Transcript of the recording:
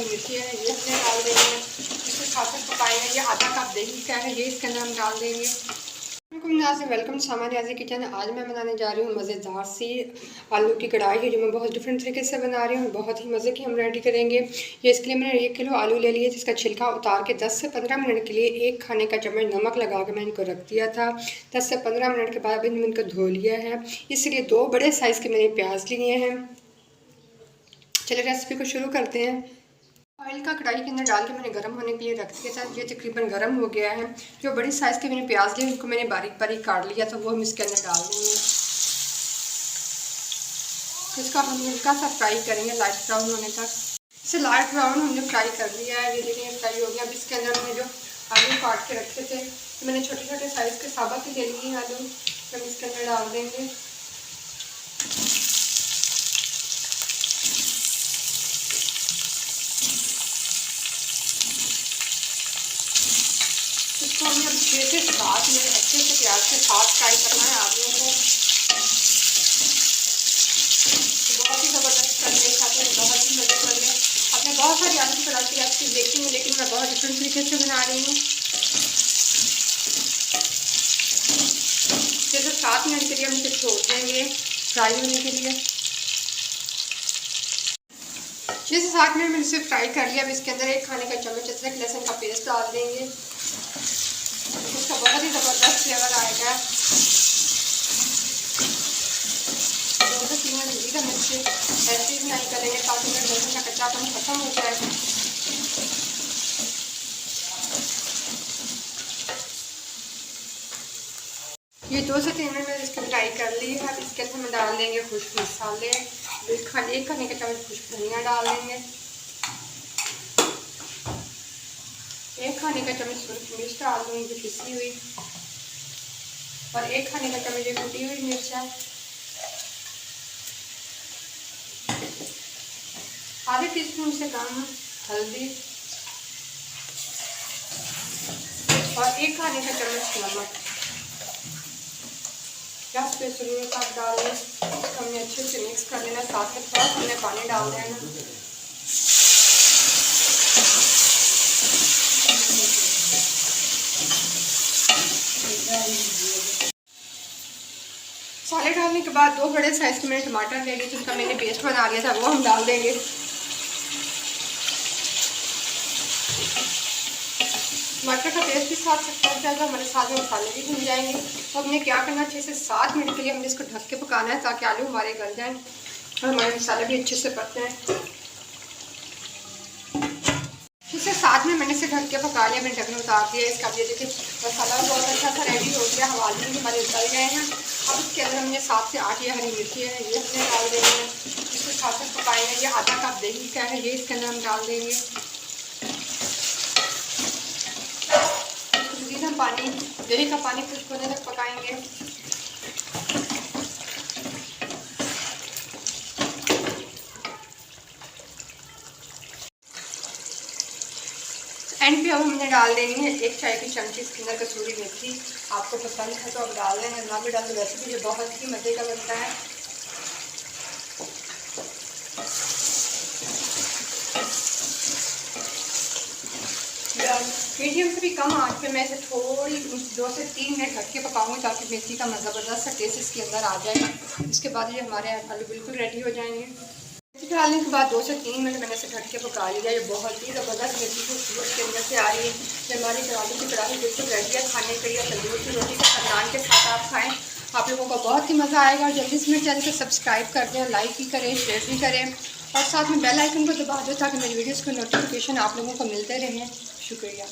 मिर्ची है ये इसमें डाल देंगे। इसको साथ साथ पकाएंगे। ये आधा कप दही का है, ये इसके अंदर हम डाल देंगे। वेलकम सामान रियाज़ी किचन। आज मैं बनाने जा रही हूँ मज़ेदार सी आलू की कढ़ाई है, जो मैं बहुत डिफरेंट तरीके से बना रही हूँ। बहुत ही मज़े की हम रेडी करेंगे। ये इसके लिए मैंने 1 किलो आलू ले लिया, जिसका छिलका उतार के 10 से 15 मिनट के लिए 1 खाने का चम्मच नमक लगा के मैंने इनको रख दिया था। 10 से 15 मिनट के बाद मैंने इनको धो लिया है। इसलिए 2 बड़े साइज़ के मैंने प्याज लिए हैं। चलिए रेसिपी को शुरू करते हैं। ऑयल का कढ़ाई के अंदर डाल के मैंने गर्म होने के लिए रख दिया था। ये तकरीबन गर्म हो गया है। जो बड़ी साइज़ के मैंने प्याज लिए उनको मैंने बारीक बारीक काट लिया था, वो हम इसके अंदर डाल देंगे। इसका हम हल्का सा फ्राई करेंगे लाइट ब्राउन होने तक। इसे लाइट ब्राउन हमने फ्राई कर लिया है। ये देखिए फ्राई हो गया। अब इसके अंदर हमने जो आलू काट के रखे थे, तो मैंने छोटे छोटे साइज़ के साबुत ले लिए हैं आलू, तो हम इसके अंदर डाल देंगे। इसको हमें अब 6 से 7 मिनट अच्छे से प्याज के साथ फ्राई करना है आलूओं को। बहुत ही ज़बरदस्त करने खाते हैं, बहुत ही मज़े कर रहे हैं। आपने बहुत सारी आलू की कढ़ाई आपकी देखी हूँ, लेकिन मैं बहुत डिफरेंट तरीके से बना रही हूँ। 6 से 7 मिनट के लिए हम इसे छोड़ देंगे फ्राई होने के लिए। 6 से 7 मिनट में इसे फ्राई कर लिया। अब इसके अंदर 1 खाने का चम्मच अदरक लहसुन का पेस्ट डाल देंगे। इसका बहुत ही ज़बरदस्त फ्लेवर आएगा। 2 से 3 मिनट जीरा मिर्च ऐसे ही फ्राई करेंगे ताकि लहसुन का कच्चापन खत्म हो जाए। ये 2 से 3 मिनट में इसकी फ्राई कर ली है। अब इसके अंदर हम डाल देंगे खुश्क मसाले। 1 खाने का चम्मच खुश्क धनिया डाल देंगे। 1 खाने का चम्मच मिर्च डाल दूँगी पिसी हुई, और 1 खाने का चम्मच कुटी हुई मिर्च है। आधे टीस्पून से कम हल्दी, और 1 खाने का चम्मच नमक। गैस पे ज़रूरत आप डाल दें। इसको हमने अच्छे से मिक्स कर लेना। साथ में थोड़ा हमने पानी डाल देना। मसाले डालने के बाद 2 बड़े साइज़ के मैंने टमाटर ले लिए, जिसका मैंने पेस्ट बना लिया था, वो हम डाल देंगे। टमाटर का पेस्ट भी साथ पक जाएगा, हमारे साथ में मसाले भी भुन जाएंगे। तो हमने क्या करना, 6 से 7 मिनट के लिए हमने इसको ढक के पकाना है, ताकि आलू हमारे गल जाएं और हमारे मसाले भी अच्छे से पक जाएं। 6 से 7 मिनट मैंने इसे ढक के पका लिया। मैंने ढक्कन उतार दिया इसका। ये देखिए मसाला बहुत अच्छा सा रेडी हो गया। हम आलू भी हमारे उबल गए हैं। अब इसके अंदर हमने 7 से 8 ये हरी मिर्ची है, ये हमने डाल देंगे। इसको साथ साथ पकाएंगे। ये आधा कप दही का है, ये इसके अंदर हम डाल देंगे। हम पानी दही का पानी खुश्क होने तक पकाएंगे। एंड पे अब हमने डाल देनी है 1 चाय की चमची इसके अंदर कसूरी मेथी। आपको पसंद है तो आप डाल दें, ना भी डाल दो। वैसे भी ये बहुत ही मज़े का बनता है। मीडियम से भी कम आंच पे मैं इसे थोड़ी 2 से 3 मिनट ढक के पकाऊंगी, ताकि मेथी का ज़बरदस्त सा टेस्ट इसके अंदर आ जाए। इसके बाद ये हमारे आलू बिल्कुल रेडी हो जाएंगे। मेथी डालने के बाद 2 से 3 मिनट मैंने इसे ढक के पका लिया। ये बहुत ही ज़बरदस्त मेथी की खुशबू इसके अंदर से आ रही है। ये हमारी आलू की कढ़ाई बिल्कुल रेडी है खाने के लिए। तंदूर की रोटी का नान के साथ आप खाएँ, आप लोगों को बहुत ही मज़ा आएगा। और जल्दी से मेरे चैनल को सब्सक्राइब कर दें, लाइक भी करें, शेयर भी करें, और साथ में बेल आइकन को दबा दो, ताकि मेरी वीडियोज़ को नोटिफिकेशन आप लोगों को मिलते रहें। शुक्रिया।